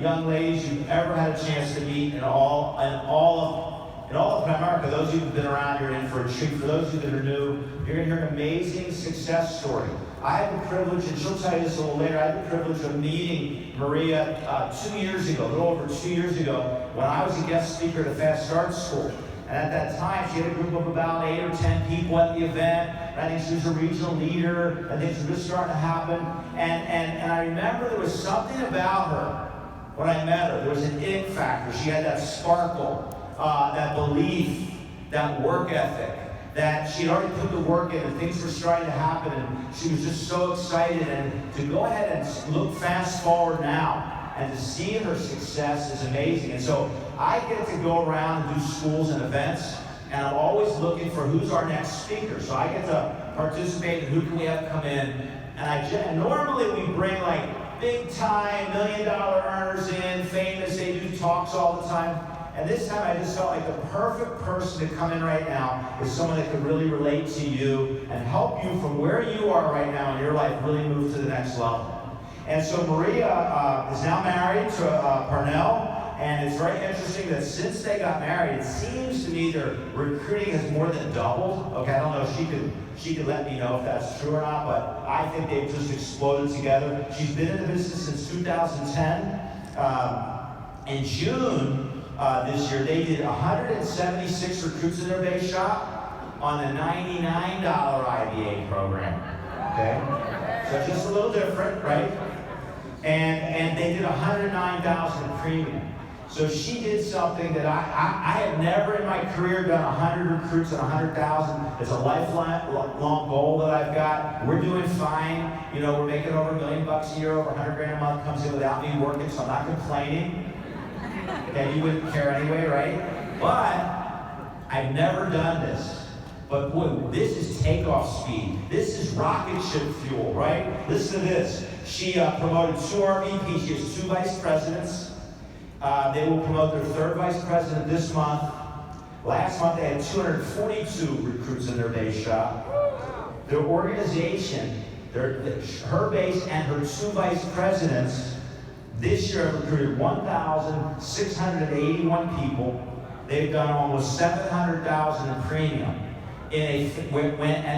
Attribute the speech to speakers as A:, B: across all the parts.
A: young ladies you've ever had a chance to meet in all of America. Those of you who've been around, you're in for a treat. For those of you that are new, you're going to hear an amazing success story. I had the privilege, and she'll tell you this a little later, I had the privilege of meeting Maria 2 years ago, a little over 2 years ago, when I was a guest speaker at a Fast Start School. And at that time, she had a group of about 8 or 10 people at the event. I think she was a regional leader, and things were just starting to happen. And I remember there was something about her when I met her. There was an it factor. She had that sparkle, that belief, that work ethic, that she'd already put the work in and things were starting to happen, and she was just so excited. And to go ahead and look fast forward now and to see her success is amazing. And so I get to go around and do schools and events, and I'm always looking for who's our next speaker. So I get to participate in who can we have come in. And normally we bring like big time, $1 million earners in, famous, they do talks all the time. And this time I just felt like the perfect person to come in right now is someone that could really relate to you and help you from where you are right now in your life really move to the next level. And so Maria is now married to Parnell, and it's very interesting that since they got married, it seems to me their recruiting has more than doubled. Okay, I don't know if she could let me know if that's true or not, but I think they've just exploded together. She's been in the business since 2010. In June, this year, they did 176 recruits in their base shop on the $99 IBA program. Okay? So just a little different, right? And they did $109,000 in premium. So she did something that I have never in my career done 100 recruits and 100,000. It's a lifelong goal that I've got. We're doing fine. You know, we're making over $1 million a year, over 100 grand a month comes in without me working, so I'm not complaining. Okay, you wouldn't care anyway, right? But I've never done this. But boy, this is takeoff speed. This is rocket ship fuel, right? Listen to this. She promoted 2 RVPs. She has 2 vice presidents. They will promote their 3rd vice president this month. Last month, they had 242 recruits in their base shop. Their organization, her base and her 2 vice presidents, this year have recruited 1,681 people. They've done almost $700,000 in premium. And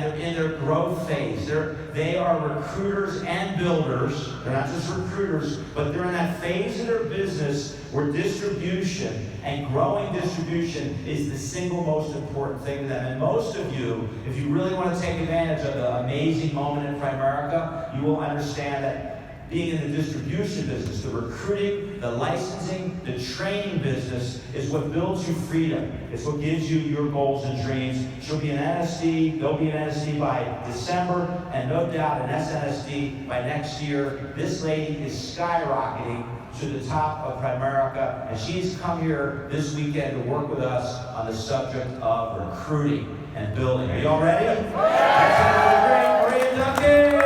A: they're in their growth phase. They are recruiters and builders. They're not just recruiters, but they're in that phase of their business where distribution and growing distribution is the single most important thing to them. And most of you, if you really want to take advantage of the amazing moment in Primerica, you will understand that being in the distribution business, the recruiting, the licensing, the training business is what builds you freedom. It's what gives you your goals and dreams. She'll be an NSD, they'll be an NSD by December, and no doubt an SNSD by next year. This lady is skyrocketing to the top of Primerica, and she's come here this weekend to work with us on the subject of recruiting and building. Are you all ready? Let's have the great Maria Duncan!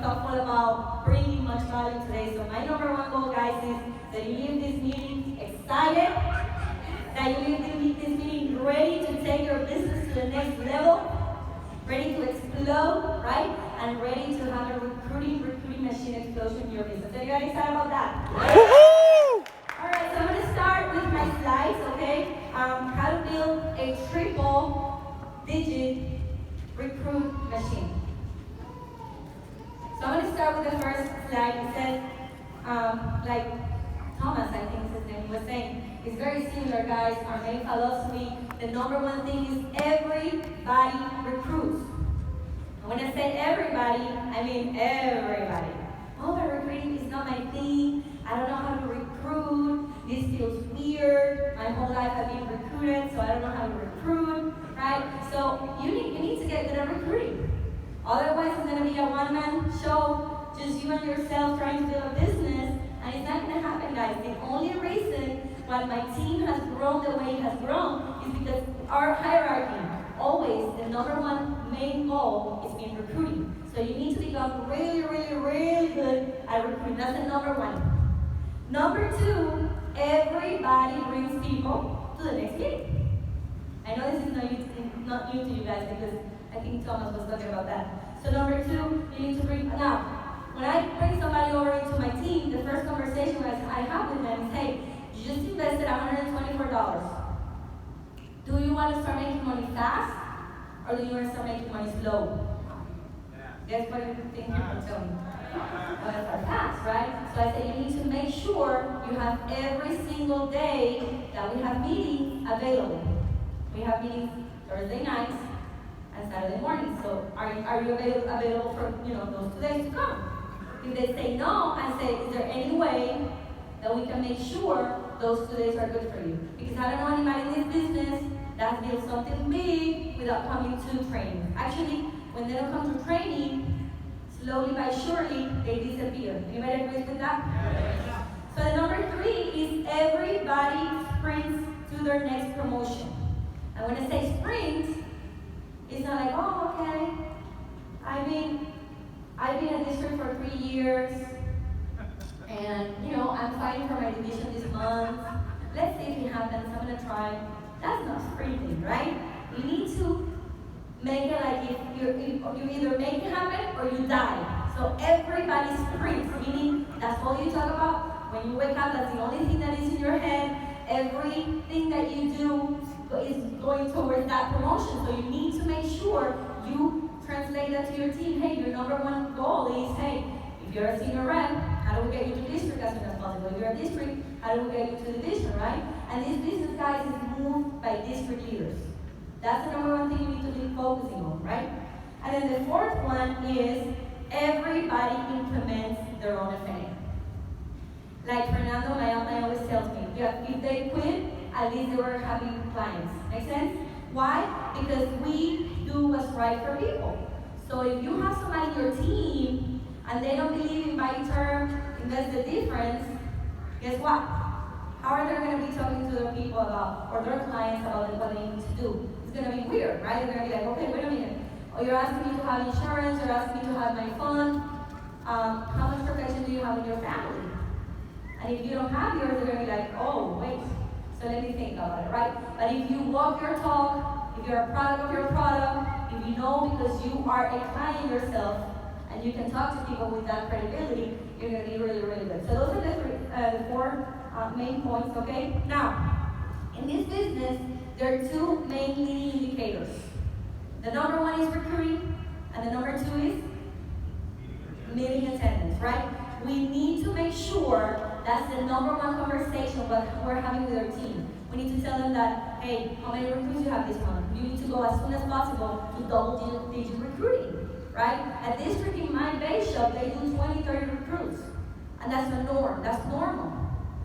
B: Thoughtful about bringing much value today. So my #1 goal, guys, is that you leave this meeting excited, and ready to have a recruiting machine explosion in your business. Anybody excited about that? All right, so I'm going to start with my slides, okay? How to build a triple-digit recruit machine. So I'm going to start with the first slide. It says, like Thomas, I think his name, was saying, it's very similar, guys. Our main philosophy, the number one thing is everybody recruits. And when I say everybody, I mean everybody. Oh, but recruiting is not my thing. I don't know how to recruit. This feels weird. My whole life I've been recruited, so I don't know how to recruit, right? So you need to get good at recruiting. Otherwise, it's going to be a one-man show, just you and yourself trying to build a business, and it's not going to happen, guys. The only reason why my team has grown the way it has grown is because our hierarchy, always the number one main goal is being recruiting. So you need to become really, really, really good at recruiting. That's the number one. Number two, everybody brings people to the next meeting. I know this is not new to you guys because I think Thomas was talking about that. So number two, you need to bring, now, when I bring somebody over into my team, the first conversation I have with them is, hey, you just invested $124. Do you want to start making money fast, or do you want to start making money slow? Guess what you think people tell me? I want to start fast, right? So I say you need to make sure you have every single day that we have meetings available. We have meetings Thursday nights and Saturday mornings. So are you available for those 2 days to come? If they say no, I say, is there any way that we can make sure those 2 days are good for you? Because I don't know anybody in this business that builds something big without coming to training. Actually, when they don't come to training, slowly but surely, they disappear. Anybody agree with that? Yeah. So the number three is everybody sprints to their next promotion. And when I say sprint, it's not like, oh, okay. I've been a district for 3 years, and I'm fighting for my division this month. Let's see if it happens. I'm gonna try. That's not sprinting, right? You need to make it like if you either make it happen or you die. So everybody sprints, meaning that's all you talk about. When you wake up, that's the only thing that is in your head. Everything that you do is going towards that promotion. So you need to make sure you translate that to your team. Hey, your number one goal is, hey, if you're a senior rep, how do we get you to district as soon as possible? If you're a district, how do we get you to division, right? And this business, guys, is moved by district leaders. That's the number one thing you need to be focusing on, right? And then the fourth one is everybody implements their own affair. Like Fernando, my always tells me, if they quit, at least they were happy clients. Make sense? Why? Because we do what's right for people. So if you have somebody in your team and they don't believe in buy term, invest the difference, guess what? How are they going to be talking to their people about, or their clients about what they need to do? It's going to be weird, right? They're going to be like, okay, wait a minute. Oh, you're asking me to have insurance, you're asking me to have my fund. How much protection do you have in your family? And if you don't have yours, they're going to be like, oh, wait. So let me think about it, right? But if you walk your talk, if you're a product of your product, if you know because you are a client yourself, and you can talk to people with that credibility, you're going to be really, really good. So those are the four main points, okay? Now, in this business, there are two main leading indicators. The number one is recruiting, and the number two is meeting attendance, right? We need to make sure that's the number one conversation what we're having with our team. We need to tell them that, hey, how many recruits you have this month? You need to go as soon as possible to double-digit recruiting, right? At district in my base shop, they do 20, 30 recruits. And that's the norm. That's normal,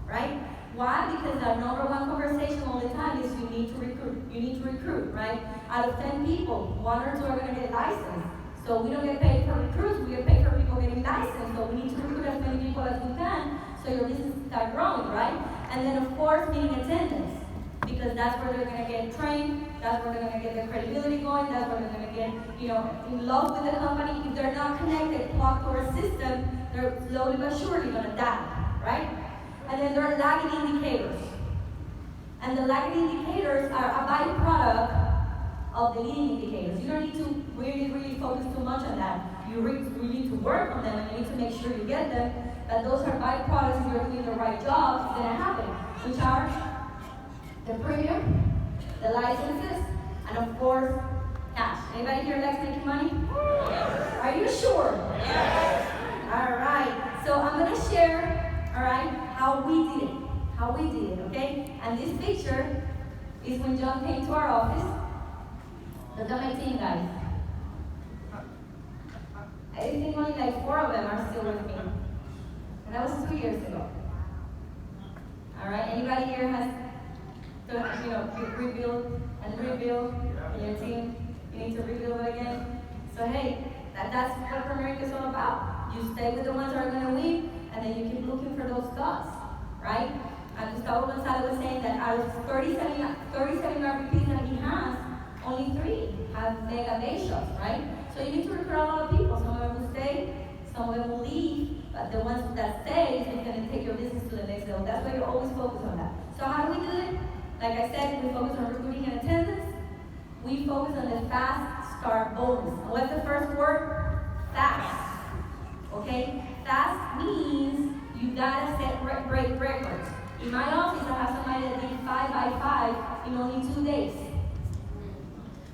B: right? Why? Because our number one conversation all the time is you need to recruit. You need to recruit, right? Out of 10 people, 1 or 2 are going to get licensed. So we don't get paid for recruits, we get paid for people getting licensed. So we need to recruit as many people as we can so your business start growing, right? And then of course, meeting attendance. Because that's where they're going to get trained, that's where they're going to get their credibility going, that's where they're going to get, in love with the company. If they're not connected, plugged to our system, they're slowly but surely going to die, right? And then there are lagging indicators. And the lagging indicators are a byproduct of the leading indicators. You don't need to really, really focus too much on that. you need to work on them and you need to make sure you get them, but those are byproducts if you're doing the right job, it's going to happen, which are the premium, the licenses, and of course, cash. Anybody here likes making money? Are you sure? Yes. All right. So I'm going to share, all right, how we did it, okay? And this picture is when John came to our office. Look at my team, guys. I think only like 4 of them are still with me. And that was 2 years ago. All right. Anybody here has to, rebuild and rebuild in your team? You need to rebuild it again. So hey, that's what America is all about. You stay with the ones that are going to win, and then you keep looking for those dots, right? And Gustavo Gonzalez was saying that out of 37 RVPs that he has, only 3 have mega day shops, right? So you need to recruit a lot of people. Some of them will stay, some of them will leave, but the ones that stay is going to take your business to the next level. That's why you always focus on that. So how do we do it? Like I said, we focus on recruiting and attendance. We focus on the fast start bonus. And what's the first word? Fast. Okay? Fast means you gotta break records. In my office, I have somebody that did 5 by 5 in only 2 days.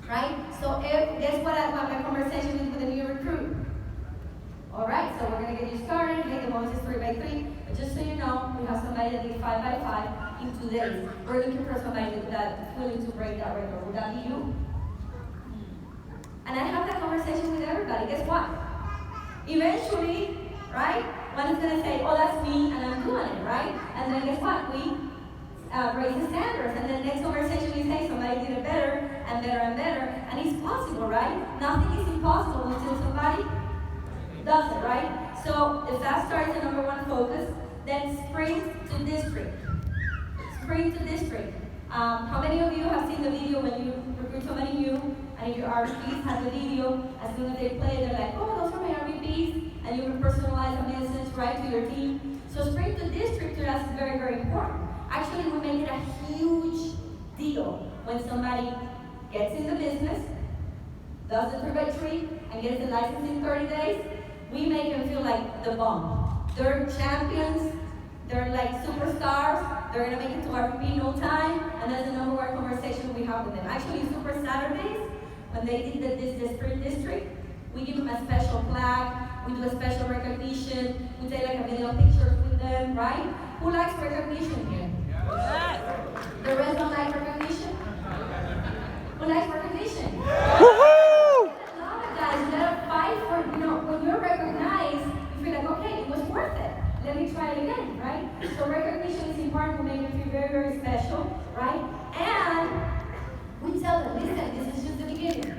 B: Right? So guess what my conversation is with a new recruit. All right, so we're gonna get you started. Hey, the bonus is 3 by 3. But just so you know, we have somebody that did 5 by 5 in 2 days. We're looking for somebody that's willing to break that record. Would that be you? And I have that conversation with everybody. Guess what? Eventually, right? One is going to say, oh, that's me, and I'm doing it, right? And then guess what? We raise the standards. And then next conversation we say somebody did it better and better and better. And it's possible, right? Nothing is impossible until somebody does it, right? So the fast start is the #1 focus. Then sprint to district. Sprint to district. How many of you have seen the video when you recruit somebody new and if your RVPs have the video, as soon as they play, they're like, oh, those are my RVPs, and you will personalize a message right to your team. So sprint to district to us is very, very important. Actually, we make it a huge deal when somebody gets in the business, does the 3 by 3, and gets the license in 30 days. We make them feel like the bomb. They're champions. They're like superstars. They're going to make it to RVP in no time, and that's the #1 conversation we have with them. Actually, Super Saturdays, when they did the sprint district, we give them a special plaque, we do a special recognition, we take like a video picture with them, right? Who likes recognition here? Yes. The rest don't like recognition? Who likes recognition? Woohoo! Love it, guys. You gotta fight for, when you're recognized, you feel like, okay, it was worth it. Let me try it again, right? So recognition is important. We make it feel very, very special, right? And we tell them, listen, this is just the beginning.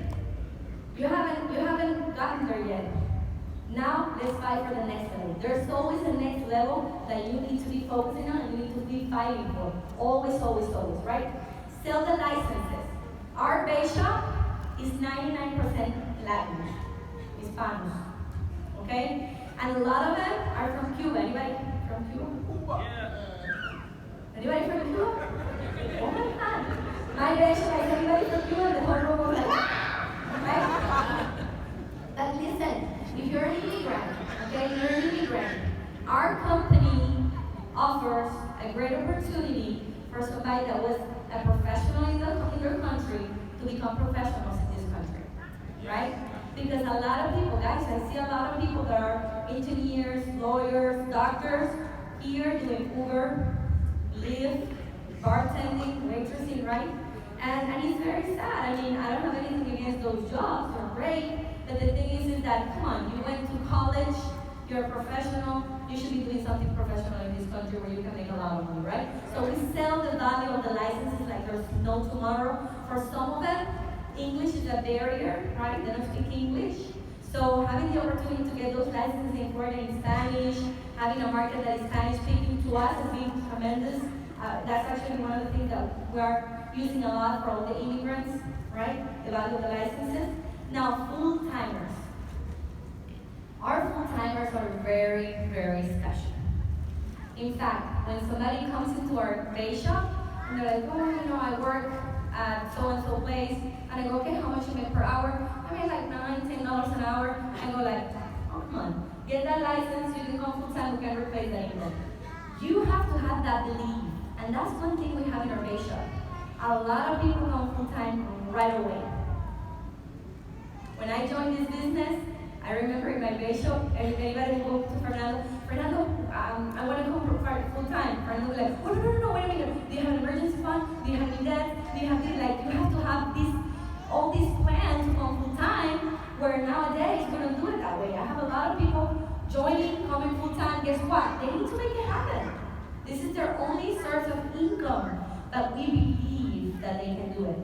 B: You haven't gotten there yet. Now let's fight for the next level. There's always a next level that you need to be focusing on and you need to be fighting for. Always, always, always, right? Sell the licenses. Our base shop is 99% Latin, Hispanos. Okay? And a lot of them are from Cuba. Anybody from Cuba? Yeah. Anybody from Cuba? Oh my God. My base shop is anybody from Cuba? The whole room was like, right? But listen, if you're an immigrant, okay, you're an immigrant, our company offers a great opportunity for somebody that was a professional in their country to become professionals in this country, right? Because a lot of people, guys, I see a lot of people that are engineers, lawyers, doctors here doing Uber, Lyft, bartending, waitressing, right? And it's very sad. I mean, I don't have anything against those jobs, they're great. But the thing is that, come on, you went to college, you're a professional, you should be doing something professional in this country where you can make a lot of money, right? So we sell the value of the licenses like there's no tomorrow. For some of them, English is a barrier, right? They don't speak English. So having the opportunity to get those licenses in Florida in Spanish, having a market that is Spanish speaking to us has been tremendous. That's actually one of the things that we are using a lot for all the immigrants, right? The value of the licenses. Now, full-timers. Our full-timers are very, very special. In fact, when somebody comes into our base shop, and they're like, oh, I work at so-and-so place, and I go, okay, how much you make per hour? I make like $9, $10 an hour. I go like, oh, come on, get that license, you can come full time, we can replace that income. You have to have that belief, and that's one thing we have in our base shop. A lot of people come full time right away. When I joined this business, I remember in my base shop, anybody will go to Fernando, I want to come full time. Fernando was like, oh, no, wait a minute. Do you have an emergency fund? Do you have any debt? Do you have this? Like, you have to have all these plans to come full time, where nowadays we don't do it that way. I have a lot of people joining, coming full time. Guess what? They need to make it happen. This is their only source of income, but we believe that they can do it.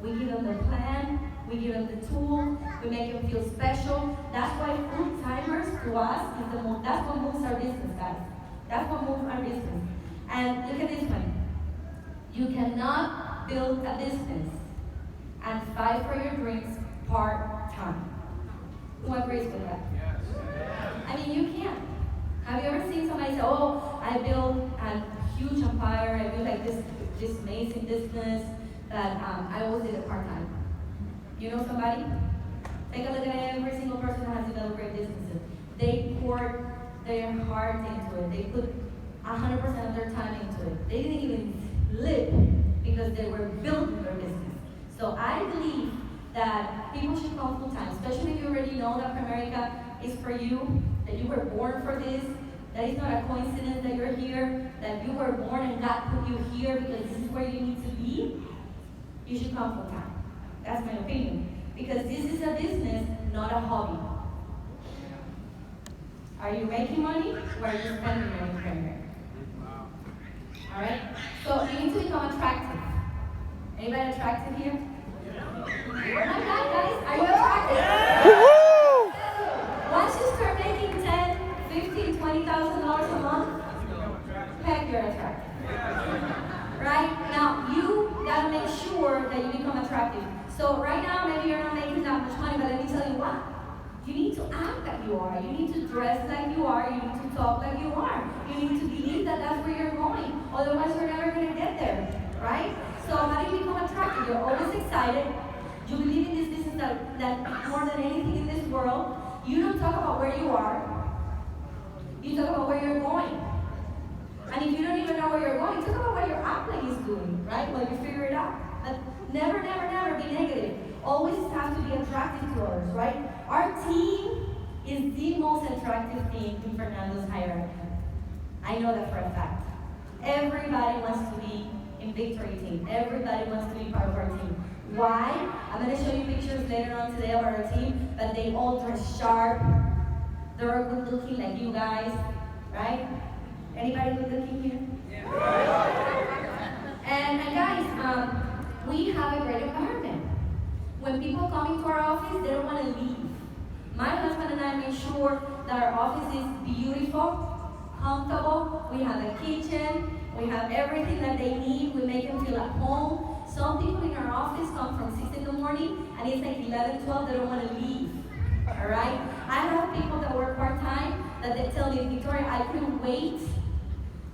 B: We give them the plan, we give them the tool, we make them feel special. That's why full-timers to us is that's what moves our business, guys. That's what moves our business. And look at this one. You cannot build a business and fight for your dreams part-time. Who agrees with that? I mean, you can't. Have you ever seen somebody say, oh, I built a huge empire, I built like this amazing business, that I always did it part-time. You know somebody? Take a look at every single person that has developed great businesses. They poured their heart into it. They put 100% of their time into it. They didn't even live because they were building their business. So I believe that people should come full-time, especially if you already know that Primerica is for you, that you were born for this, that it's not a coincidence that you're here, that you were born and God put you here because this is where you need to be. You should come full time. That's my opinion. Because this is a business, not a hobby. Are you making money or are you spending money primarily? Alright? So you need to become attractive. Anybody attractive here? Oh my God, guys, are you attractive? Once you start making $10,000, $15,000, $20,000 a month, heck, you're attractive. Right? Now, you gotta make sure that you become attractive. So right now, maybe you're not making that much money, but let me tell you what. You need to act like you are. You need to dress like you are. You need to talk like you are. You need to believe that that's where you're going. Otherwise, you're never gonna get there. Right? So how do you become attractive? You're always excited. You believe in this business that more than anything in this world. You don't talk about where you are. You talk about where you're going. And if you don't even know where you're going, talk about what your upline is doing, right? Well, you figure it out. But never, never, never be negative. Always have to be attractive to others, right? Our team is the most attractive team in Fernando's hierarchy. I know that for a fact. Everybody wants to be in Victory Team. Everybody wants to be part of our team. Why? I'm going to show you pictures later on today of our team, but they all dress sharp. They're good looking like you guys, right? Anybody good looking here? Yeah. And guys, we have a great environment. When people come into our office, they don't want to leave. My husband and I make sure that our office is beautiful, comfortable. We have a kitchen. We have everything that they need. We make them feel at home. Some people in our office come from 6 in the morning, and it's like 11, 12, they don't want to leave. All right? I have people that work part-time that they tell me, Victoria, I couldn't wait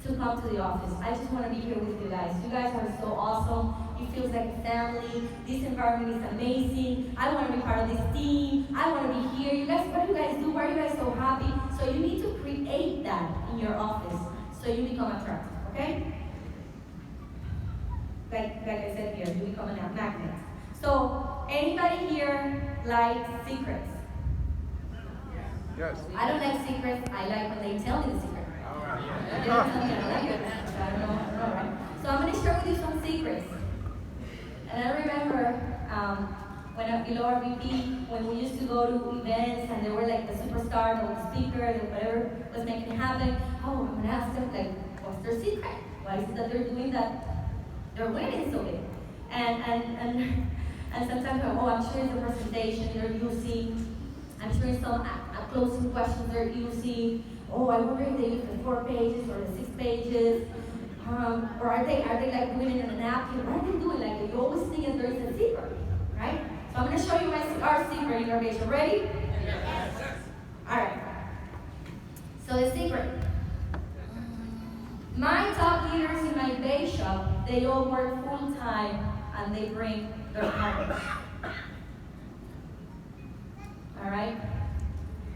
B: to come to the office. I just want to be here with you guys. You guys are so awesome. It feels like a family. This environment is amazing. I want to be part of this team. I want to be here. You guys, what do you guys do? Why are you guys so happy? So you need to create that in your office so you become attractive, okay? Like I said here, you become a magnet. So anybody here likes secrets?
C: Yes.
B: I don't like secrets. I like when they tell me the secret. They don't tell me I like it. I don't know, right? So I'm going to share with you some secrets. And I remember when below our VP, when we used to go to events and they were like the superstar, the speaker, the whatever was making it happen. Oh, I'm going to ask them, like, what's their secret? What is it that they're doing that they're winning so big? And sometimes, oh, I'm sure it's a presentation they're using. I'm sure it's some closing questions they're using. Oh, I wonder if they use the 4 pages or the 6 pages. Or are they like doing it in a napkin? What are they doing? Like, you always think that there is a secret, right? So I'm going to show you our secret innovation. Ready? Yes. All right. So the secret. My top leaders in my base shop, they all work full-time and they bring their partners. All right?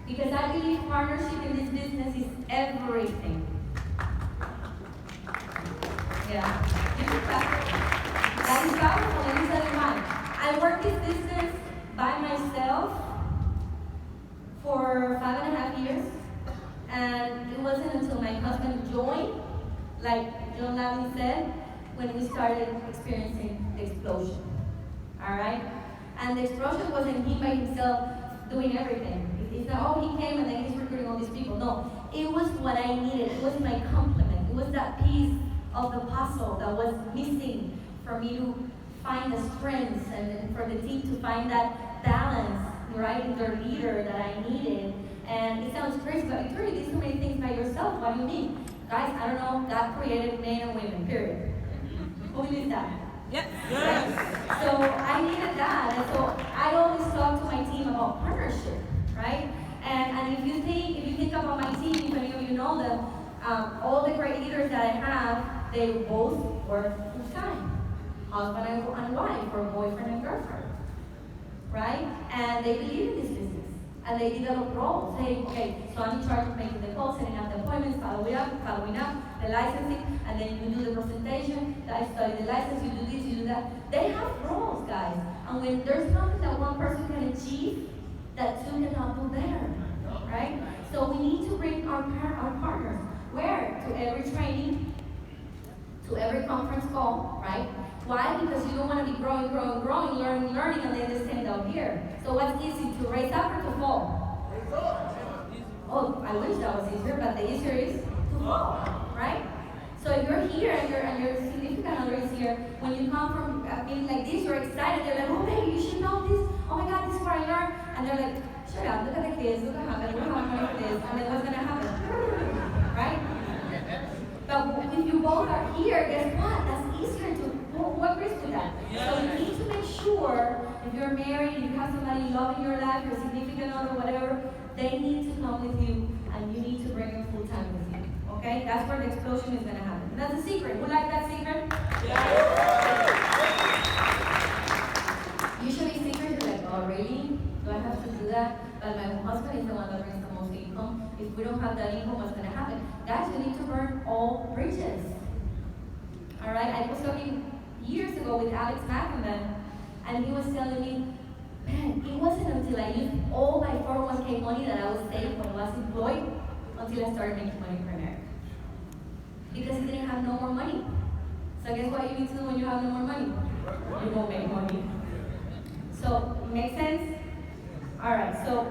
B: Because I believe partnership in this business is everything. Yeah. That is powerful. Let me tell you why. I worked this business by myself for 5.5 years. And it wasn't until my husband joined, like John Lavin said, when we started experiencing the explosion. All right? And the explosion wasn't him by himself doing everything. It's not, oh, he came and then he's recruiting all these people. No, it was what I needed. It was my complement. It was that piece of the puzzle that was missing for me to find the strengths and for the team to find that balance, right, in their leader that I needed. And it sounds crazy, but Victoria, you did so many things by yourself. What do you mean? Guys, I don't know. God created men and women, period. Who believes that?
C: Yes.
B: Right? So I needed that. And so I always talk to my team about partnership, right? And if you think about my team, if any of you know them, all the great leaders that I have, they both work full time. Husband and wife, or boyfriend and girlfriend. Right? And they believe in this business. And they develop roles. Hey, okay, so I'm in charge of making the calls, setting up the appointments, following up, the licensing, and then you do the presentation, I study the license, you do this, you do that. They have roles, guys. And when there's something that one person can achieve, that two cannot do better. Right? So we need to bring our partners. Where? To every training, to every conference call, right? Why? Because you don't want to be growing, learning, and then just stand out here. So what's easy, to raise up or to fall? Oh, I wish that was easier, but the easier is to fall, right? So if you're here and your significant other is here, when you come from a meeting like this, you're excited, they're like, oh baby, you should know this, oh my God, this is what I learned, and they're like, shut up, look at the kids, look at how we're money for this, and then what's going to happen? Right? But if you both are here, guess what? That's easier to, who agrees with that? So you need to make sure, if you're married, you have somebody you love in your life, your significant other, whatever, they need to come with you, and you need to bring them full time with you. Okay? That's where the explosion is going to happen. And that's a secret. Who like that secret? Usually secrets are like, oh really? Do I have to do that? But my husband is the one that brings the most income. If we don't have that income, what's going to happen? Guys, we need to burn all bridges. All right? I was talking years ago with Alex McIntyre, and he was telling me, man, it wasn't until I used all my 401k money that I was saving when I was employed until I started making money for America. Because he didn't have no more money. So guess what you need to do when you have no more money? You won't make money. So, make sense? Alright, so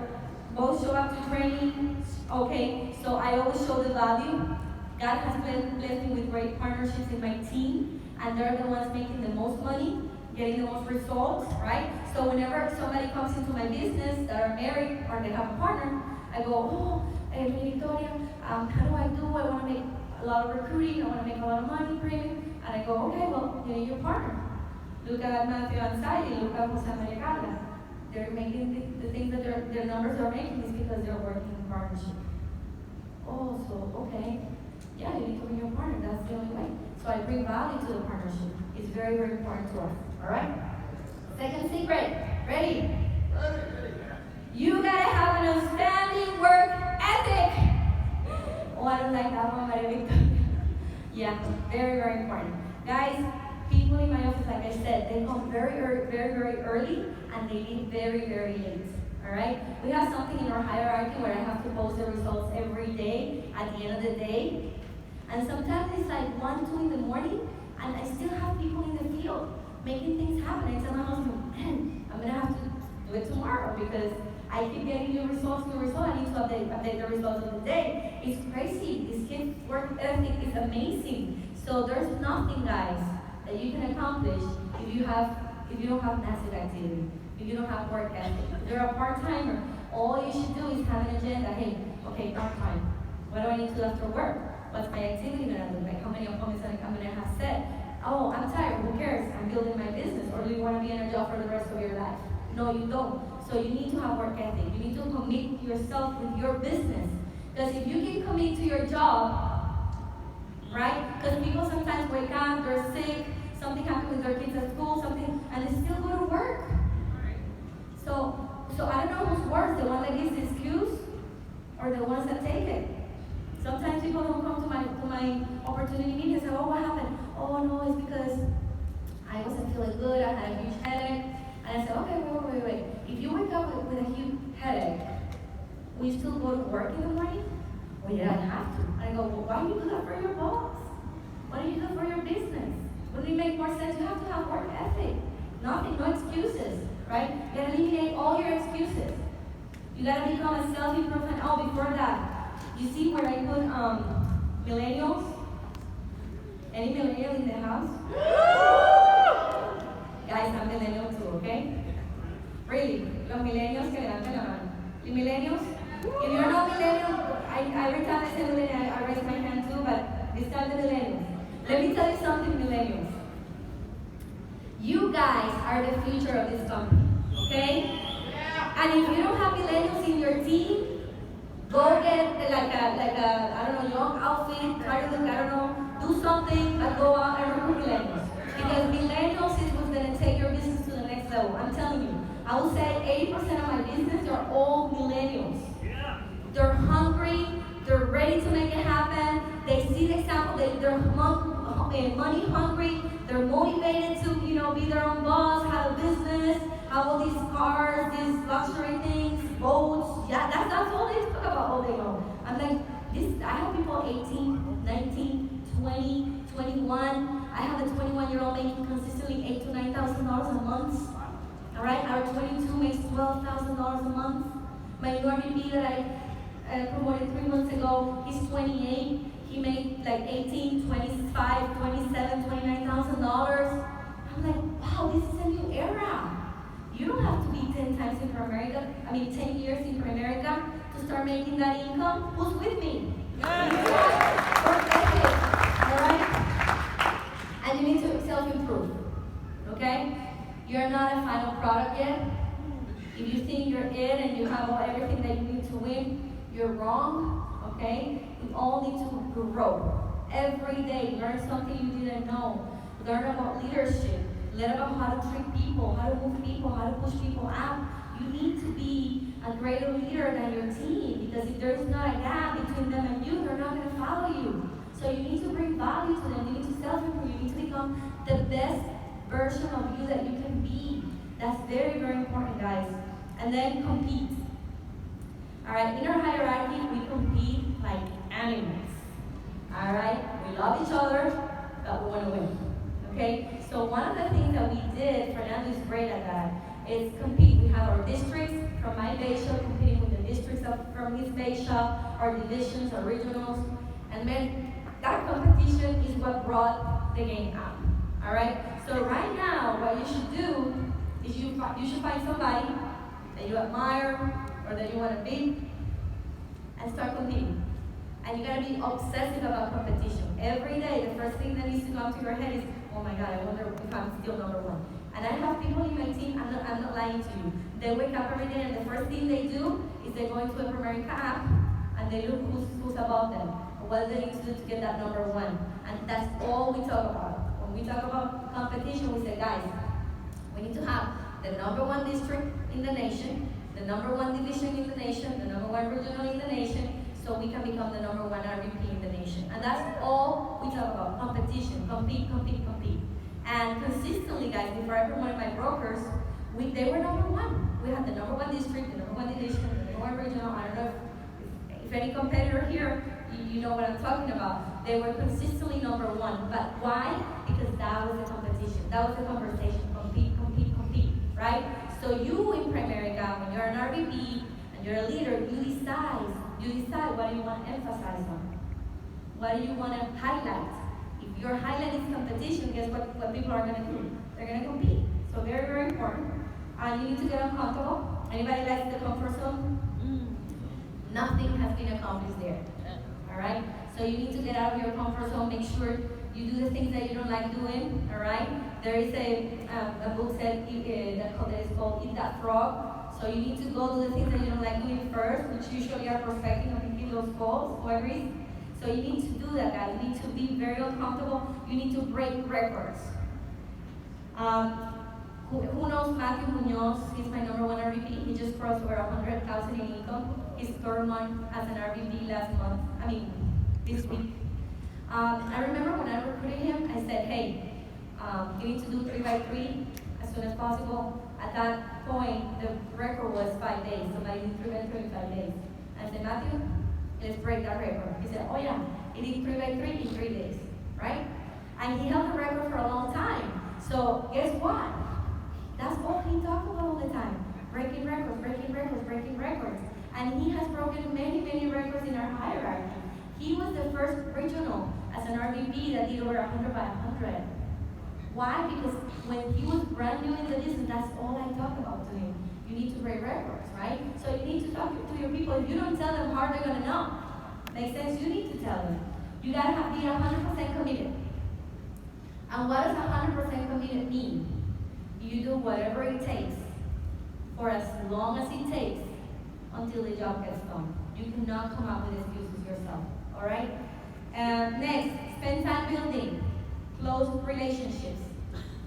B: both show up to training. Okay, so I always show the value. God has blessed me with great partnerships in my team, and they're the ones making the most money, getting the most results, right? So whenever somebody comes into my business that are married or they have a partner, I go, oh, hey, Victoria, how do I do? I want to make a lot of recruiting, I want to make a lot of money, premium. And I go, okay, well, you need your partner. Look at Matthew and Sally, look at Jose Maria Carla. They're making the things that their numbers are making is because they're working in partnership. Oh, so, okay. Yeah, you need to bring your partner. That's the only way. So I bring value to the partnership. It's very, very important to us. All right? Second secret. Ready? You gotta have an outstanding work ethic. Oh, I don't like that one, Maria Victoria. Yeah, very, very important. Guys, people in my office, like I said, they come very early, and they leave very, very late. All right? We have something in our hierarchy where I have to post the results every day at the end of the day. And sometimes it's like 1, 2 in the morning, and I still have people in the field making things happen. I tell my husband, man, I'm going to have to do it tomorrow because I keep getting new results. I need to update the results of the day. It's crazy. This kid's work ethic is amazing. So there's nothing, guys, that you can accomplish if you don't have massive activity, if you don't have work ethic. If you're a part-timer, all you should do is have an agenda. Hey, okay, part-time. What do I need to do after work? What's my activity going to look like? How many appointments I'm going to have set? Oh, I'm tired. Who cares? I'm building my business. Or do you want to be in a job for the rest of your life? No, you don't. So you need to have work ethic. You need to commit yourself with your business. Because if you can commit to your job, right? Because people sometimes wake up, they're sick, something happened with their kids at school, something had a huge headache. And I said, okay, wait. If you wake up with a huge headache, will you still go to work in the morning? Well, yeah, I have to. And I go, well, why do you do that for your boss? Why do you do that for your business? Wouldn't it make more sense? You have to have work ethic. Nothing, no excuses, right? You gotta eliminate all your excuses. You gotta become a self-improvement. Oh, before that, you see where I put millennials? Any millennials in the house? Guys, I'm millennial too, okay? Really, los millennials que levanten la mano. The millennials? If you're not millennial, every time I say millennial, I raise my hand too, but this time the millennials. Let me tell you something, millennials. You guys are the future of this company, okay? And if you don't have millennials in your team, go get like a I don't know, young outfit, try to look, I don't know, do something, but go out and recruit millennials. Because millennials is what's gonna take your business to the next level. I'm telling you. I would say 80% of my business are all millennials. They're hungry, they're ready to make it happen. They see the example, they're money hungry, they're motivated to, be their own boss, have a business, have all these cars, these luxury things, boats. Yeah, that's all they talk about all day long. I'm like, I have people 18, 19, 20, 21. I have a 21-year-old making consistently $8,000 to $9,000 a month. All right, our 22 makes $12,000 a month. My new RVP that I promoted 3 months ago, he's 28. He made like 18, 25, 27, $29,000. I'm like, wow, this is a new era. You don't have to be 10 times in America, 10 years in America to start making that income. Who's with me? Work ethic, all right? And you need to self-improve, okay? You're not a final product yet. If you think you're it and you have everything that you need to win, you're wrong, okay? We all need to grow. Every day, learn something you didn't know. Learn about leadership. Learn about how to treat people, how to move people, how to push people out. You need to be a greater leader than your team, because if there's not a gap between them and you, they're not going to follow you. So you need to bring value to them. You need to self-improve. You need to become the best version of you that you can be. That's very, very important, guys. And then compete. All right, in our hierarchy, we compete like animals. All right, we love each other, but we want to win. Okay, so one of the things that we did, Fernando is great at that, is compete. We have our districts from my Bayshore competing with the districts from his Bayshore, our divisions, our regionals, and then that competition is what brought the game out. All right. So right now, what you should do is you should find somebody that you admire or that you want to beat and start competing. And you gotta be obsessive about competition. Every day, the first thing that needs to come to your head is, oh my God, I wonder if I'm still number one. And I have people in my team, I'm not lying to you. They wake up every day and the first thing they do is they go into a America app and they look who's above them, or what they need to do to get that number one. And that's all we talk about. When we talk about competition, we say, guys, we need to have the number one district in the nation, the number one division in the nation, the number one regional in the nation, so we can become the number one RVP in the nation. And that's all we talk about, competition, compete. And consistently, guys, before I promoted my brokers, they were number one. We had the number one district, the number one division, the number one regional. I don't know if any competitor here, you know what I'm talking about. They were consistently number one. But why? Because that was the competition. That was the conversation. Compete, right? So you in Primerica, when you're an RVP and you're a leader, you decide what do you want to emphasize on. What do you want to highlight? If your highlight is competition, guess what people are going to do? They're going to compete. So very, very important. And you need to get uncomfortable. Anybody likes the comfort zone? Nothing has been accomplished there. All right? So you need to get out of your comfort zone. Make sure you do the things that you don't like doing. All right? There is a book that is called Eat That Frog. So you need to go do the things that you don't like doing first, which usually are perfecting or hitting those goals. Who agrees? So you need to do that, guys. You need to be very uncomfortable. You need to break records. Who knows Matthew Munoz? He's my number one RVP. He just crossed over 100,000 in income. His third month as an RVP this week. I remember when I recruited him, I said, hey, you need to do 3 by 3 as soon as possible. At that point, the record was 5 days. Somebody did 3 by 3 in 5 days. I said, Matthew, let's break that record. He said, oh yeah, he did 3 by 3 in 3 days, right? And he held the record for a long time. So guess what? That's all he talked about all the time. Breaking records, breaking records, breaking records. And he has broken many, many records in our hierarchy. He was the first regional as an RVP that did over 100 by 100. Why? Because when he was brand new in the business, that's all I talked about to him. You need to break records, right? So you need to talk to your people. If you don't tell them, how are they going to know? Makes sense? You need to tell them. You got to be 100% committed. And what does 100% committed mean? You do whatever it takes for as long as it takes until the job gets done. You cannot come up with excuses yourself, all right? Next, spend time building close relationships.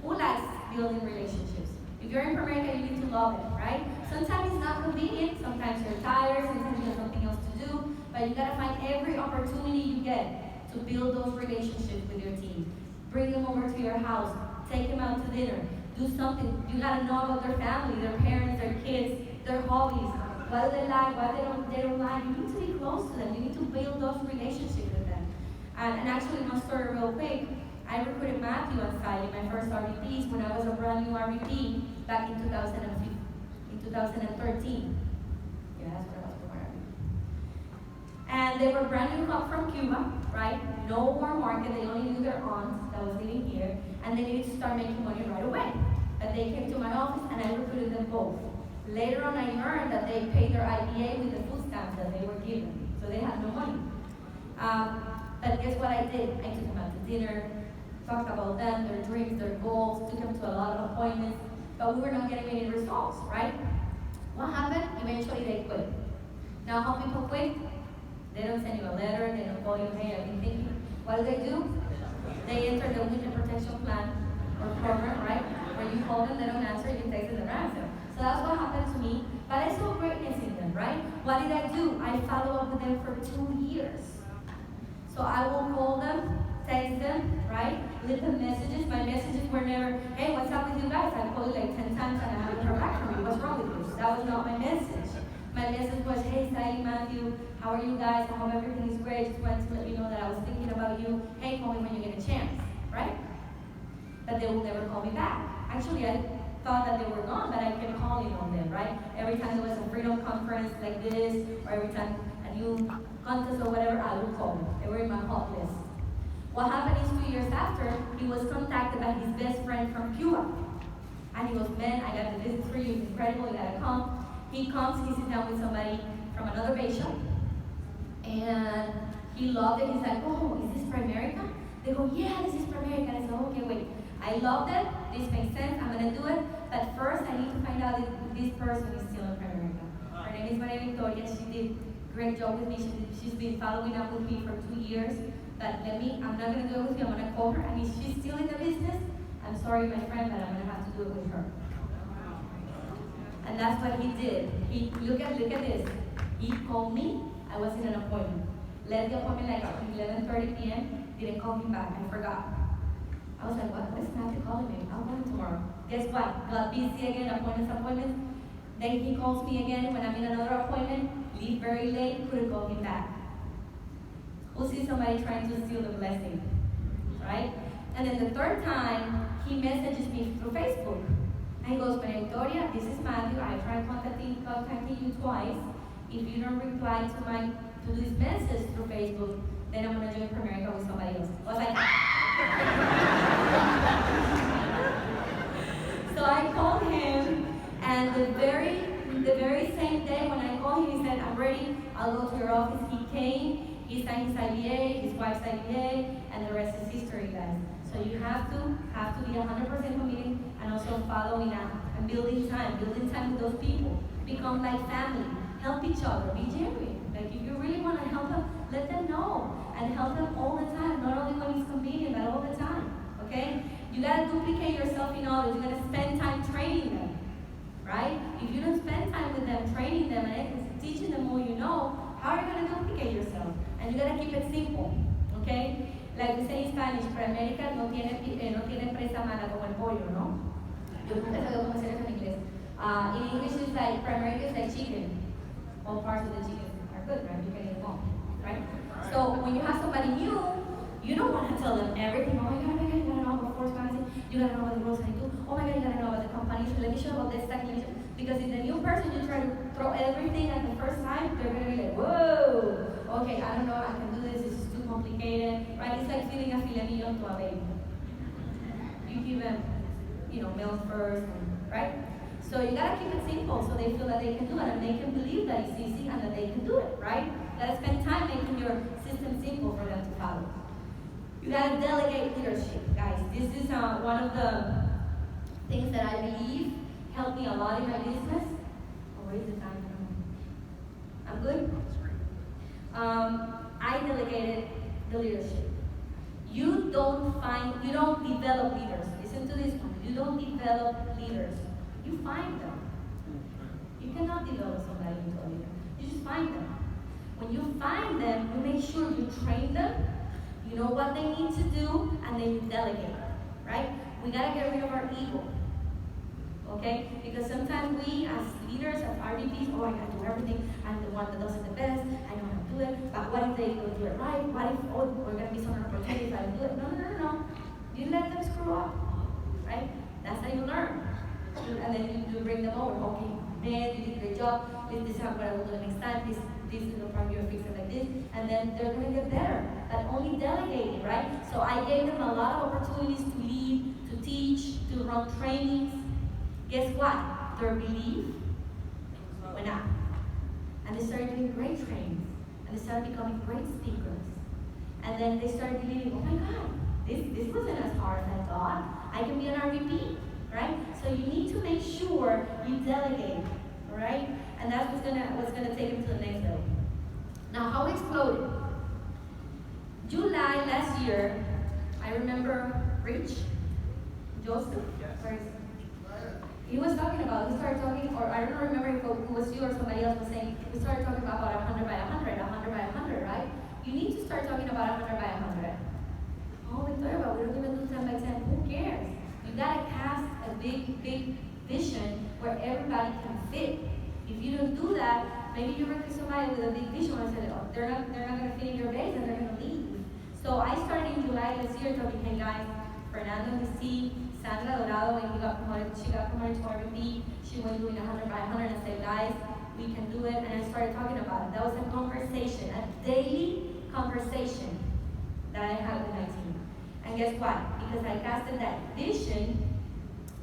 B: Who likes building relationships? If you're in America, you need to love it, right? Sometimes it's not convenient, sometimes you're tired, sometimes you have something else to do, but you gotta find every opportunity you get to build those relationships with your team. Bring them over to your house, take them out to dinner, do something. You gotta know about their family, their parents, their kids, their hobbies, what do they like, what they don't like. You need to be close to them. You need to build those relationships with them. And actually, my story real quick, I recruited Matthew on site in my first RVPs when I was a brand new RVP back in 2013. Yeah, that's when I was from RVP. And they were brand new come from Cuba, right? No warm market, they only knew their aunt that was living here, and they needed to start making money right away. But they came to my office and I recruited them both. Later on, I learned that they paid their IBA with the food stamps that they were given, so they had no money. But guess what I did? I took them out to dinner, talked about them, their dreams, their goals, took them to a lot of appointments, but we were not getting any results, right? What happened? Eventually they quit. Now how people quit? They don't send you a letter, they don't call you, hey, I've been thinking. What do? They enter the winter protection plan or program, right? Where you call them, they don't answer, you text them, they answer. So that's what happened to me, but I saw greatness in them, right? What did I do? I followed up with them for 2 years. So I will call them, text them, right? Leave them messages. My messages were never, hey, what's up with you guys? I called you like 10 times and I haven't heard back from you. What's wrong with you? That was not my message. My message was, hey, Sally, Matthew, how are you guys? I hope everything is great. Just wanted to let you know that I was thinking about you. Hey, call me when you get a chance, right? But they will never call me back. Actually, I thought that they were gone, but I kept calling on them, right? Every time there was a freedom conference like this, or every time a new contest or whatever, I would call them. They were in my hot list. What happened is 2 years after, he was contacted by his best friend from Cuba. And he goes, man, I got the business for you, it's incredible, you gotta come. He comes, he sits down with somebody from another base shop, and he loved it. He's like, oh, is this for America? They go, yeah, this is for America. And I said, oh, okay, wait. I loved it, this makes sense, I'm gonna do it, but first I need to find out if this person is still in America. Her name is Maria Victoria, she did a great job with me, she's been following up with me for 2 years, but I'm not gonna do it with you, I'm gonna call her, and if she's still in the business, I'm sorry, my friend, but I'm gonna have to do it with her. And that's what he did. Look at this. He called me, I was in an appointment. Left the appointment like 11:30 p.m., didn't call me back, I forgot. I was like, what is Matthew calling me? I'll call him tomorrow. Guess what? Got busy again, appointments. Then he calls me again when I'm in another appointment, leave very late, couldn't call him back. Who sees somebody trying to steal the blessing? Right? And then the third time, he messages me through Facebook. And he goes, Maria Victoria, this is Matthew. I tried contacting you twice. If you don't reply to this message through Facebook, then I'm gonna join America with somebody else. I was like, So I called him, and the very same day when I called him, he said, I'm ready, I'll go to your office. He came, he signed his IBA, his wife's IBA, and the rest is history, guys. So you have to be 100% committed and also following up and building time with those people. Become like family, help each other, be genuine. Like if you really want to help them, let them know and help them all the time, not only when it's convenient, but all the time, okay? You gotta duplicate yourself in others. You gotta spend time training them, right? If you don't spend time with them, training them and teaching them all you know, how are you gonna duplicate yourself? And you gotta keep it simple, okay? Like we say in Spanish, para América no tiene presa mala como el pollo, ¿no? Yo nunca sabía cómo hacer eso en inglés. In English, it's like, for America, it's like chicken. All parts of the chicken are good, right? You can eat them all, right? So when you have somebody new, you don't want to tell them everything. Oh my God, you gotta know about force balancing. You gotta know about the rules I do. Oh my God, you gotta know about the company. Let me show you about this, that, let me show. Because if the new person, you try to throw everything at the first time, they're gonna be like, whoa, okay, I don't know, I can do this is too complicated, right? It's like feeding a filet mignon to a baby. You give them, milk first, right? So you gotta keep it simple so they feel that they can do it and they can believe that it's easy and that they can do it, right? You gotta spend time making your system simple for them to follow. You gotta delegate leadership, guys. This is one of the things that I believe helped me a lot in my business. Oh, where is the time? I'm good? I delegated the leadership. You don't develop leaders. Listen to this one. You don't develop leaders. You find them. You cannot develop somebody into a leader. You just find them. When you find them, you make sure you train them, you know what they need to do, and then you delegate, right? We gotta get rid of our ego, okay? Because sometimes we, as leaders, as RVPs, I gotta do everything. I'm the one that does it the best. I know how to do it. But what if they don't do it right? What if, we're gonna be some opportunity if I don't do it? No. You let them screw up, right? That's how you learn. And then you bring them over. Okay, man, you did a great job. This is what I will do the next time. This is the problem you're fixing like this. And then they're going to get better. But only delegating, right? So I gave them a lot of opportunities to lead, to teach, to run trainings. Guess what? Their belief went up. And they started doing great trainings. And they started becoming great speakers. And then they started believing, oh my God, this wasn't as hard as I thought. I can be an RVP. Right? So you need to make sure you delegate, all right? And that's what's gonna take them to the next level. Now, how it exploded? July last year, I remember Rich, Joseph, yes. He was talking about, he started talking, or I don't remember if it was you or somebody else was saying, we started talking about 100 by 100, 100 by 100, right? You need to start talking about 100 by 100. Oh, we thought about, we don't even do 10 by 10, who cares? You gotta cast a big vision where everybody can fit. If you don't do that, maybe you recruit somebody with a big vision and say, oh, they're not gonna fit in your base and they're gonna leave. So I started in July this year talking, hey guys, Fernando and his team, Sandra Dorado, when she got promoted to RVP, she went doing 100 by 100 and said, guys, we can do it. And I started talking about it. That was a conversation, a daily conversation that I had with my team. And guess what? Because I casted that vision,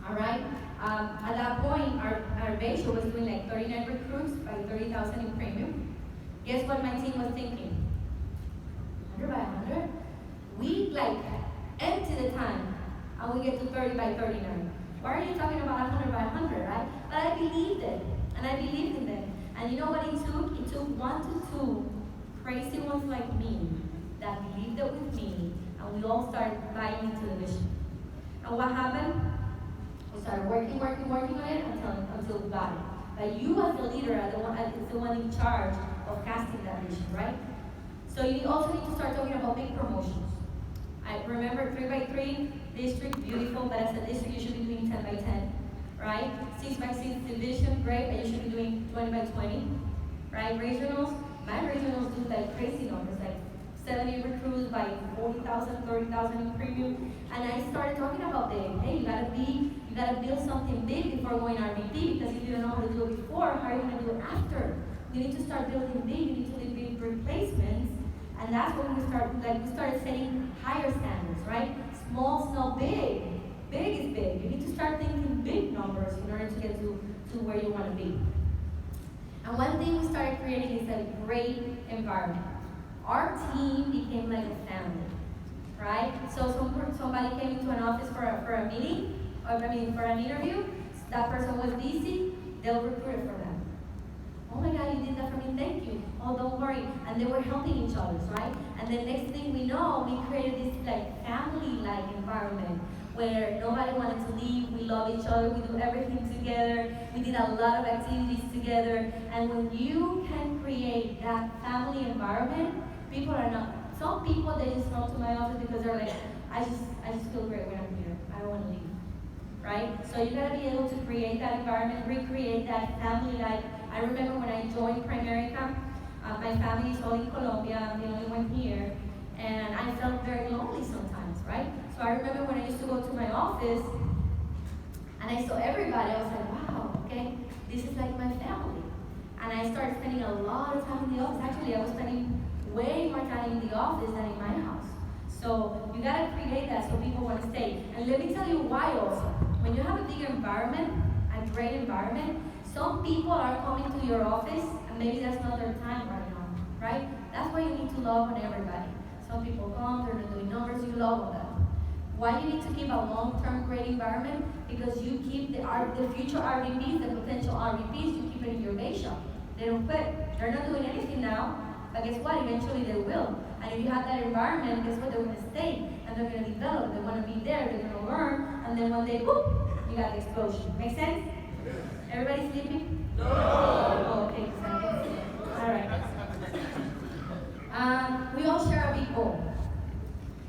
B: all right, at that point, our ratio was doing like 39 recruits by 30,000 in premium. Guess what my team was thinking? 100 by 100? We like empty the time and we get to 30 by 39. Why are you talking about 100 by 100, right? But I believed it, and I believed in them. And you know what it took? It took 1 to 2 crazy ones like me that believed it with me, and we all started buying into the vision. And what happened? We started working on it until we got it. But you as the leader are the one in charge of casting that vision, right? So you also need to start talking about big promotions. I remember 3 by 3 district, beautiful, but as a district you should be doing 10 by 10, right? 6 by 6 division, great, but you should be doing 20 by 20, right? Regionals, my regionals do like crazy numbers, like 70 recruits by 40,000, 30,000 in premium. And I started talking about that. Hey, you gotta build something big before going RVP, because if you don't know how to do it before, how are you gonna do it after? You need to start building big, you need to do big replacements. And that's when we started setting higher standards, right? Small, big. Big is big. You need to start thinking big numbers in order to get to where you want to be. And one thing we started creating is a great environment. Our team became like a family, right? So somebody came into an office for a meeting, for an interview. That person was busy. They'll recruit for them. Oh my God, you did that for me, thank you. Oh, don't worry. And they were helping each other, right? And the next thing we know, we created this like family-like environment where nobody wanted to leave. We love each other. We do everything together. We did a lot of activities together. And when you can create that family environment, people are not Some people, they just come to my office because they're like, I just feel great when I'm here. I don't want to leave, right? So you gotta be able to create that environment, recreate that family life. I remember when I joined Primerica, my family is all in Colombia, I'm the only one here, and I felt very lonely sometimes, right? So I remember when I used to go to my office, and I saw everybody, I was like, wow, okay, this is like my family. And I started spending a lot of time in the office. Actually, I was spending way more time in the office than in my house. So you gotta create that so people want to stay. And let me tell you why also. When you have a big environment, a great environment, some people are coming to your office and maybe that's not their time right now, right? That's why you need to love on everybody. Some people come, they're not doing numbers, you love on them. Why you need to keep a long-term great environment? Because you keep the future RVPs, the potential RVPs, you keep it in your base shop. They don't quit. They're not doing anything now, but guess what? Eventually they will. And if you have that environment, guess what? They're going to stay and they're going to develop. They want to be there. They're going to learn. And then one day, whoop, you got the explosion. Make sense? Everybody sleeping? No. Oh, okay. All right. We all share a big goal.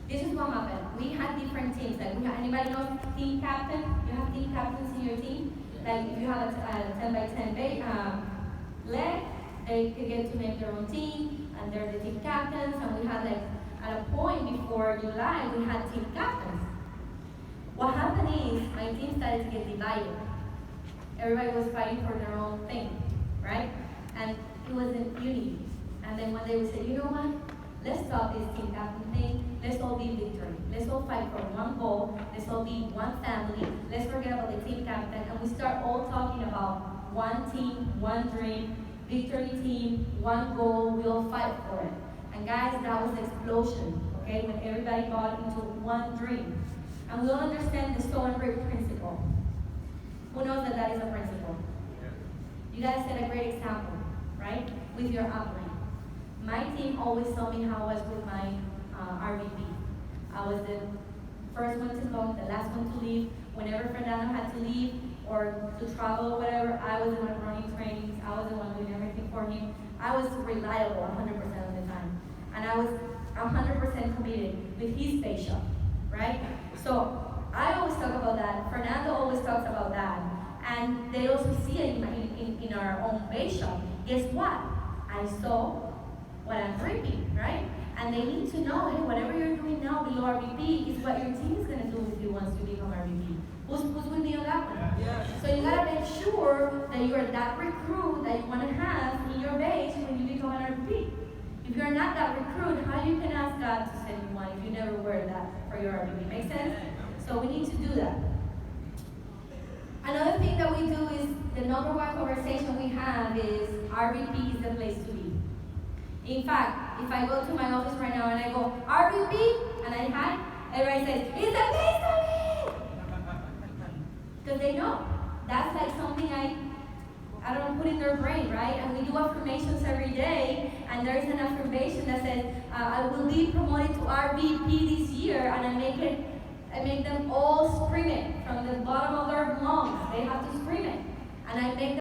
B: This is what happened. We had different teams. Like, anybody know team captain? You have team captains in your team. Like, if you have a 10 by 10 leg, they could get to make their own team, and they're the team captains. And we had, like, at a point before July, we had team captains. What happened is my team started to get divided. Everybody was fighting for their own thing, right? And it wasn't unity. And then one day we said, you know what? Let's stop this team captain thing. Let's all be victory. Let's all fight for one goal. Let's all be one family. Let's forget about the team captain. And we start all talking about one team, one dream, victory team, one goal. We all fight for it. And guys, that was the explosion, okay? When everybody got into one dream. And we all understand the stolen rip principle. Who knows that that is a principle? You guys set a great example, right? With your upline. My team always told me how I was with my RVP. I was the first one to come, the last one to leave. Whenever Fernando had to leave or to travel or whatever, I was the one running trainings. I was the one doing everything for him. I was reliable 100% of the time. And I was 100% committed with his base shop, right? So I always talk about that. Fernando always talks about that. And they also see it in our own base shop. Guess what? I saw what I'm reaping, right? And they need to know, hey, whatever you're doing now below RVP is what your team is going to do if you want to become RVP. Who's with me on that one? Yeah. So you got to make sure that you're that recruit that you want to have in your base when you become an RVP. If you're not that recruit, how you can ask God to send you one if you never wear that for your RVP? Make sense? So we need to do that. Another thing that we do is the number one conversation we have is RVP is the place to be. In fact, if I go to my office right now and I go, RVP, and I hide, everybody says, it's a place to be! Because they know. That's like something I don't know, put in their brain, right? And we do affirmations every day, and there's an affirmation that says, I will be promoted to RVP this year, and I make them all scream it from the bottom of their lungs. They have to scream it. And I make them